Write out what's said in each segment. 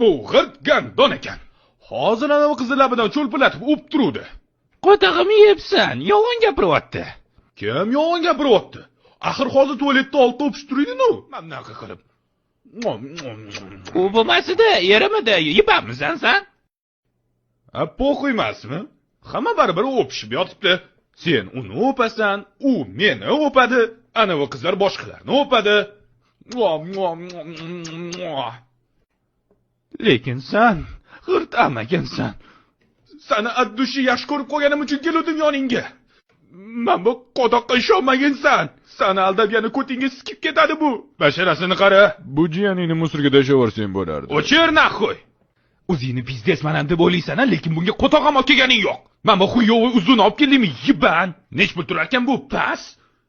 Bu g'irt gandon ekan. Hozir anavi qizni labidan cho'lpilatib o'p turuvdi. Qotog'imni yebsan, yolg'on gapiryapti. Kim yolg'on gapiryapti? Axir hozir tualetda olti o'pish turaydi-ku. Mana bunaqa qilib. U bo'lmasida, yerimida yebamisan sen? Po'q emasmi? Hamma baribir o'pishib yotibdi. Sen uni o'pasan, u meni o'padi, anavi qizlar boshqalarni o'padi. Lekin sen g'irt amagansan. Sani addushi yaxshi ko'rib qolganim uchun keldim yoningga. Men bu qodoqqa ishonmagansan. Sani aldab yana ko'tingga sikib ketadi bu. Basharasini qara. Bu jiyaningni musorga tashlavorsang bo'lardi. O'chir naxo'y. O'zingni biznesman deb o'ylaysan, lekin bunga qo'toq ham olib kelganing yo'q. Men bu xuyovi uzun olib keldimmi? Yiban. Nech pul turar ekan bu? Pas.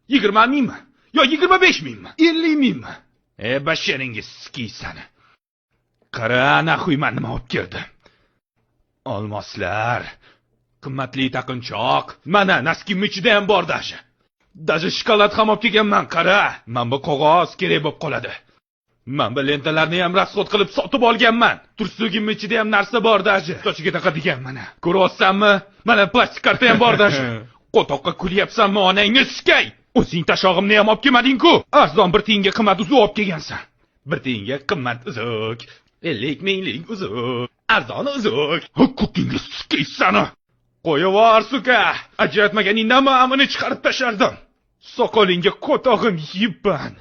20 mingmi? Yo 25 mingmi? 50 mingmi? Basharingiz sikiysan. Qara, naxo'y men nima olib keldim? Olmoslar, qimmatli taqinchoq, mana naskimning ichida ham bor dashi. Dashi shokolad ham olib kelganman, qara. Men bu qog'oz kerak bo'lib qoladi. Men bu lentalarni ham rasxod qilib sotib olganman. Tursugimning ichida ham narsa bor dashi. Sochiga taqadigan mana. Ko'ryapsanmi? Mana plastik karta ham bor dashi. Qo'toqqa kulyapsanmi, onangni sikay? O'zing tashog'imni ham olib kelmading-ku. Arzon bir tiyinga qimmat uzuq olib kelgansan. Bir tiyinga qimmat uzuq. 50 minglik uzuq. Arzon uzuq. Ko'kingga sikaysan. Qo'yavor suka. Ajratmaganingdan ma'mini chiqarib tashardim. Soqolingga qo'tog'im yibban.